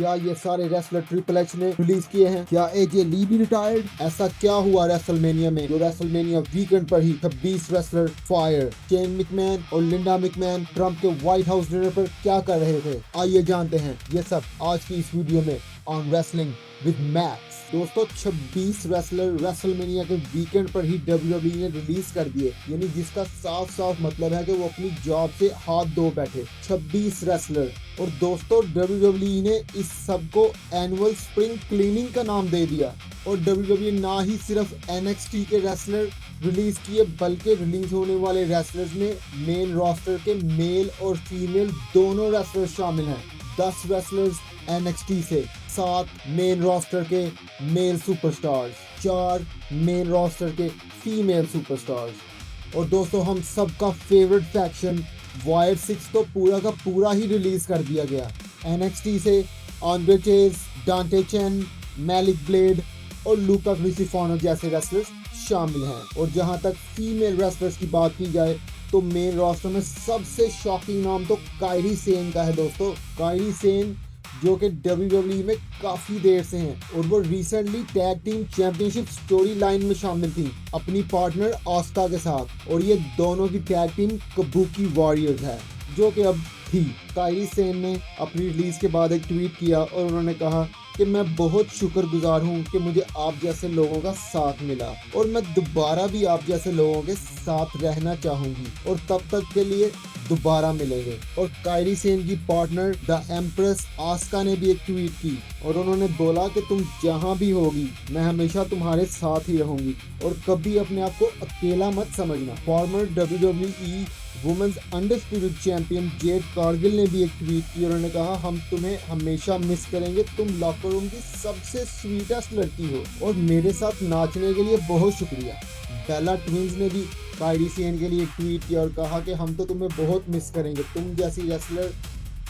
क्या ये सारे रेसलर ट्रिपल एच ने रिलीज किए हैं? क्या एजे ली भी रिटायर्ड? ऐसा क्या हुआ रेसलमेनिया में जो रेसलमेनिया वीकेंड पर ही 26 रेसलर फायर? शेन मैकमैन और लिंडा मैकमैन ट्रम्प के व्हाइट हाउस डिनर पर क्या कर रहे थे? आइए जानते हैं ये सब आज की इस वीडियो में ऑन रेसलिंग विद मैक्स। दोस्तों 26 रेसलर रेसलमेनिया के वीकेंड पर ही WWE ने रिलीज कर दिए, यानी जिसका साफ साफ मतलब है कि वो अपनी जॉब से हाथ धो बैठे। 26 रेसलर। और दोस्तों WWE ने इस सब को एनुअल स्प्रिंग क्लीनिंग का नाम दे दिया। और WWE ना ही सिर्फ NXT के रेसलर रिलीज किए बल्कि रिलीज होने वाले रेसलर्स में मेन रोस्टर के मेल और फीमेल दोनों रेसलर्स शामिल हैं। 10 रेसलर्स NXT से, 7 मेन रोस्टर के मेल सुपरस्टार्स, 4 मेन रोस्टर के फीमेल सुपरस्टार्स। और दोस्तों हम सबका फेवरेट फैक्शन वायर 6 तो पूरा का पूरा ही रिलीज कर दिया गया। NXT से आंद्रे चेज, डांटे चेन, मैलिक ब्लेड और लूका ग्रिसिफोनो जैसे रेसलर्स शामिल हैं। और जहां तक फीमेल रेसलर्स की बात की जाए तो मेन रोस्टर में सबसे शॉकिंग नाम तो कायरी सेन का है। दोस्तों कायरी सेन जो कि WWE में काफी देर से हैं और वो recently tag team championship story line में शामिल थी अपनी पार्टनर आस्का के साथ। और ये दोनों की टैग टीम कबूकी वॉरियर्स है जो कि अब थी। कायरी सेन ने अपनी रिलीज के बाद एक ट्वीट किया और उन्होंने कहा कि मैं बहुत शुक्रगुजार हूँ कि मुझे आप जैसे लोगों का साथ मिला और मैं दोबारा भी आप जैसे लोगों के साथ रहना चाहूंगी और तब तक के लिए दोबारा मिलेंगे। और कायरी सेन की पार्टनर द एम्प्रेस आस्का ने भी एक ट्वीट की और उन्होंने बोला कि तुम जहां भी होगी मैं हमेशा तुम्हारे साथ ही रहूंगी और कभी अपने आप को अकेला मत समझना। Former WWE women's undisputed champion Jade Cargill ने भी एक ट्वीट की और उन्होंने कहा हम तुम्हें हमेशा मिस करेंगे, तुम लॉकर रूम की सबसे स्वीटेस्ट लड़की हो और मेरे साथ नाचने के लिए बहुत शुक्रिया। बेला ट्विंस ने भी कायरी सेन के लिए ट्वीट किया और कहा कि हम तो तुम्हें बहुत मिस करेंगे, तुम जैसी रेसलर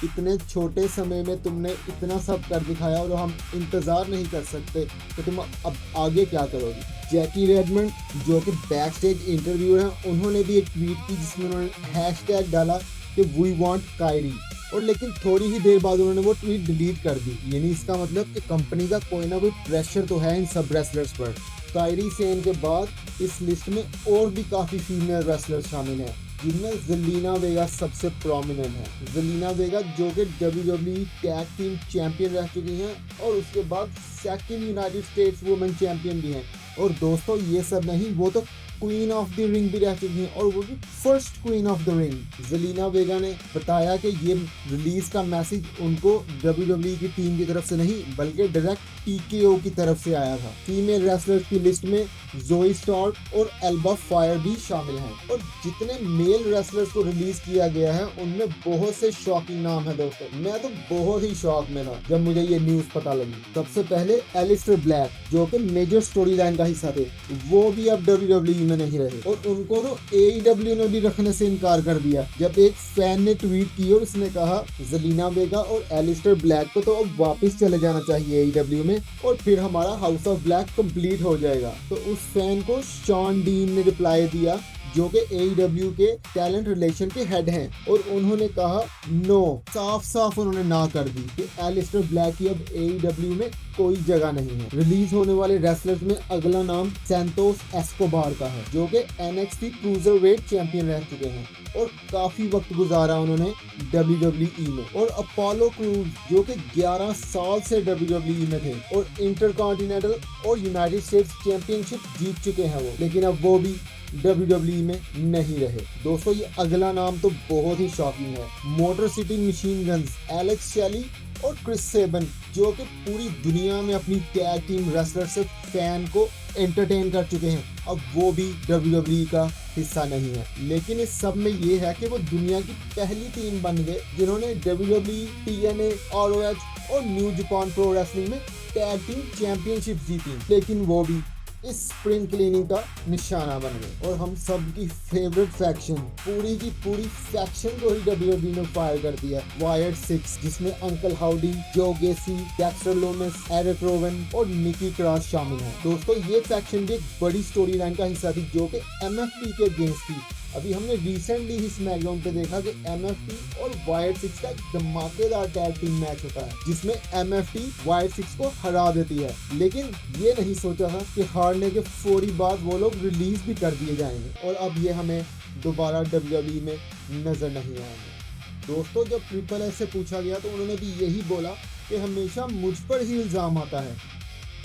इतने छोटे समय में तुमने इतना सब कर दिखाया और हम इंतज़ार नहीं कर सकते कि तुम अब आगे क्या करोगी। जैकी रेडमंड जो कि बैक स्टेज इंटरव्यूअर हैं उन्होंने भी एक ट्वीट की जिसमें उन्होंने हैशटैग डाला कि वी वांट कायरी और लेकिन थोड़ी ही देर बाद उन्होंने वो ट्वीट डिलीट कर दी। यानी इसका मतलब कि कंपनी का कोई ना कोई प्रेशर तो है इन सब रेसलर्स पर। कायरी सेन के बाद इस लिस्ट में और भी काफ़ी फीमेल रेसलर्स शामिल हैं जिनमें ज़ेलिना वेगा सबसे प्रोमिनेंट है। ज़ेलिना वेगा जो कि WWE टैग टीम चैंपियन रह चुकी हैं और उसके बाद second United states women champion भी हैं। और दोस्तों ये सब नहीं, वो तो क्वीन ऑफ द रिंग भी रह चुकी हैं और वो भी first queen of the ring. Zelina Vega ने बताया कि ये रिलीज का मैसेज उनको WWE की टीम की तरफ से नहीं बल्कि डायरेक्ट TKO की तरफ से आया था। फीमेल रेसलर्स की लिस्ट में जोई स्टार्क और एल्बा फायर भी शामिल हैं। और जितने मेल रेसलर्स को रिलीज किया गया है उनमें बहुत से शॉकिंग नाम है। दोस्तों मैं तो बहुत ही शॉक में था जब मुझे ये न्यूज पता लगी। सबसे पहले एलिस्टर ब्लैक जो कि मेजर स्टोरी लाइन का हिस्सा थे, वो भी अब WWE में नहीं रहे और उनको तो AEW ने भी रखने से इनकार कर दिया जब एक फैन ने ट्वीट की और उसने कहा ज़ेलिना वेगा और एलिस्टर ब्लैक को तो अब वापस चले जाना चाहिए AEW में और फिर हमारा हाउस ऑफ ब्लैक कंप्लीट हो जाएगा। तो उस फैन को शॉन डीन ने रिप्लाई दिया जो कि AEW के टैलेंट रिलेशन के हेड हैं और उन्होंने कहा नो, साफ साफ उन्होंने ना कर दी कि एलिस्टर ब्लैक की अब AEW में कोई जगह नहीं है। रिलीज होने वाले रेसलर्स में अगला नाम सैंतोस एस्कोबार का है जो कि NXT क्रूजरवेट चैंपियन रह चुके हैं और काफी वक्त गुजारा उन्होंने WWE में। और अपोलो क्रूज जो कि 11 साल से WWE में थे और इंटरकॉन्टिनेंटल और यूनाइटेड स्टेट्स चैंपियनशिप जीत चुके हैं वो, लेकिन अब वो भी WWE में नहीं रहे। दोस्तों ये अगला नाम तो बहुत ही शॉकिंग है। Motor City Machine Guns Alex Shelley और क्रिस सेबन जो कि पूरी दुनिया में अपनी टैग टीम रेसलर से फैन को एंटरटेन कर चुके हैं, अब वो भी WWE का हिस्सा नहीं है। लेकिन इस सब में ये है कि वो दुनिया की पहली टीम बन गए जिन्होंने WWE, TNA, ROH और न्यू जापान प्रो रेसलिंग में टैग टीम चैंपियनशिप जीती, लेकिन वो भी इस स्प्रिंग क्लीनिंग का निशाना बन गए। और हम सब की फेवरेट फैक्शन, पूरी की पूरी फैक्शन को ही WWE ने फायर कर दिया, वायर 6, जिसमें अंकल हाउडी, जो गेसी, डेक्स्टर लोमिस, एरिक रोवन और निकी क्रॉस शामिल हैं। दोस्तों ये फैक्शन भी एक बड़ी स्टोरी लाइन का हिस्सा थी जो कि MFP के अगेंस्ट थी अभी हमने रिसेंटली ही स्मैकडाउन पे देखा कि MFT और वाइल्ड 6 का एक धमाकेदार टैग टीम मैच होता है जिसमें MFT वाइल्ड 6 को हरा देती है, लेकिन ये नहीं सोचा था कि हारने के फौरी बाद वो लोग रिलीज भी कर दिए जाएंगे और अब ये हमें दोबारा WWE में नजर नहीं आएंगे। दोस्तों, जब ट्रिपल एच से पूछा गया तो उन्होंने भी यही बोला कि हमेशा मुझ पर ही इल्ज़ाम आता है।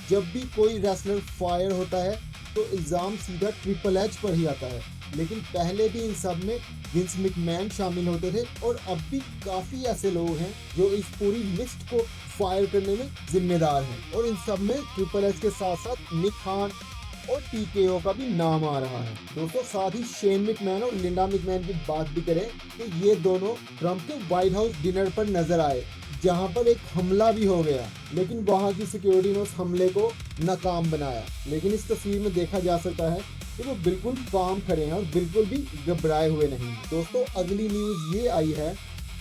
जब भी कोई रेसलर फायर होता है तो इल्ज़ाम सीधा ट्रिपल एच पर ही आता है, लेकिन पहले भी इन सब में विंस मैकमैन शामिल होते थे और अब भी काफ़ी ऐसे लोग हैं जो इस पूरी लिस्ट को फायर करने में जिम्मेदार हैं और इन सब में ट्रिपल एच के साथ साथ निक खान और TKO का भी नाम आ रहा है। दोस्तों, साथ ही शेन मैकमैन और लिंडा मैकमैन की बात भी करें कि ये दोनों ट्रम्प के व्हाइट हाउस डिनर पर नजर आए जहां पर एक हमला भी हो गया, लेकिन वहां की सिक्योरिटी ने उस हमले को नाकाम बनाया। लेकिन इस तस्वीर में देखा जा सकता है कि वो बिल्कुल काम खड़े हैं और बिल्कुल भी घबराए हुए नहीं। दोस्तों, अगली न्यूज़ ये आई है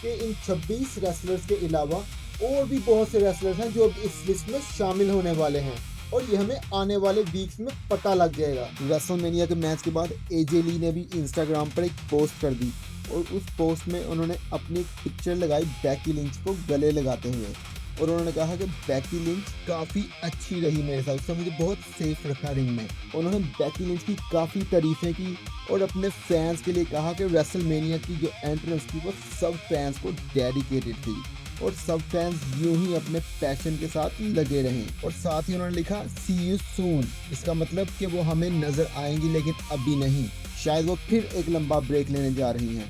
कि इन 26 रेसलर्स के अलावा और भी बहुत से रेसलर्स हैं जो इस लिस्ट में शामिल होने वाले हैं और ये हमें आने वाले वीक्स में पता लग जाएगा। रेसलमेनिया के मैच के बाद AJ ली ने भी इंस्टाग्राम पर एक पोस्ट कर दी और उस पोस्ट में उन्होंने अपनी एक पिक्चर लगाई बैकी लिंच को गले लगाते हुए और उन्होंने कहा कि बैकी लिंच काफ़ी अच्छी रही मेरे साथ, उसने मुझे बहुत सेफ रखा रिंग में। उन्होंने बैकी लिंच की काफ़ी तारीफ़ें की और अपने फैंस के लिए कहा कि रेसलमेनिया की जो एंट्रेंस थी वो सब फैंस को डेडिकेटेड थी और सब फैंस यूं ही अपने पैशन के साथ लगे रहें। और साथ ही उन्होंने लिखा सी यू सून, इसका मतलब कि वो हमें नज़र आएंगी लेकिन अभी नहीं, शायद वो फिर एक लंबा ब्रेक लेने जा रही हैं,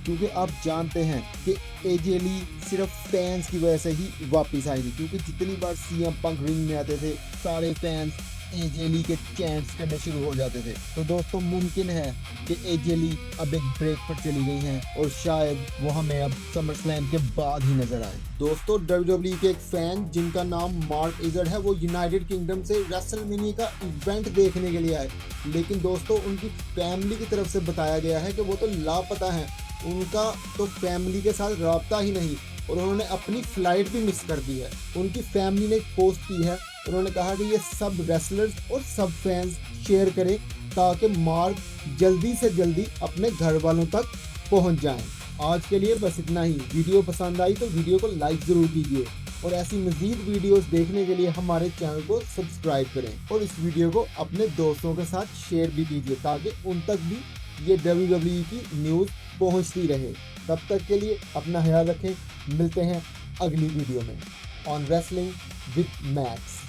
क्योंकि आप जानते हैं कि AJ ली सिर्फ फैंस की वजह से ही वापस आई थी, क्योंकि जितनी बार CM पंक रिंग में आते थे सारे फैंस AJ ली के चैंट्स करने शुरू हो जाते थे। तो दोस्तों, मुमकिन है कि AJ ली अब एक ब्रेक पर चली गई हैं और शायद वो हमें अब समर स्लैम के बाद ही नजर आए। दोस्तों, WWE के एक फैन जिनका नाम मार्क इजर्ड है, वो यूनाइटेड किंगडम से रेसलमेनिया का इवेंट देखने के लिए आए, लेकिन दोस्तों उनकी फैमिली की तरफ से बताया गया है कि वो तो लापता हैं, उनका तो फैमिली के साथ रब्ता ही नहीं और उन्होंने अपनी फ्लाइट भी मिस कर दी है। उनकी फैमिली ने एक पोस्ट की है, उन्होंने कहा कि ये सब रेसलर्स और सब फैंस शेयर करें ताकि मार्क जल्दी से जल्दी अपने घर वालों तक पहुंच जाएं। आज के लिए बस इतना ही। वीडियो पसंद आई तो वीडियो को लाइक ज़रूर कीजिए और ऐसी मज़ीद वीडियोस देखने के लिए हमारे चैनल को सब्सक्राइब करें और इस वीडियो को अपने दोस्तों के साथ शेयर भी कीजिए ताकि उन तक भी ये WWE की न्यूज़ पहुंचती रहे। तब तक के लिए अपना ख्याल रखें, मिलते हैं अगली वीडियो में ऑन रेसलिंग विद मैक्स।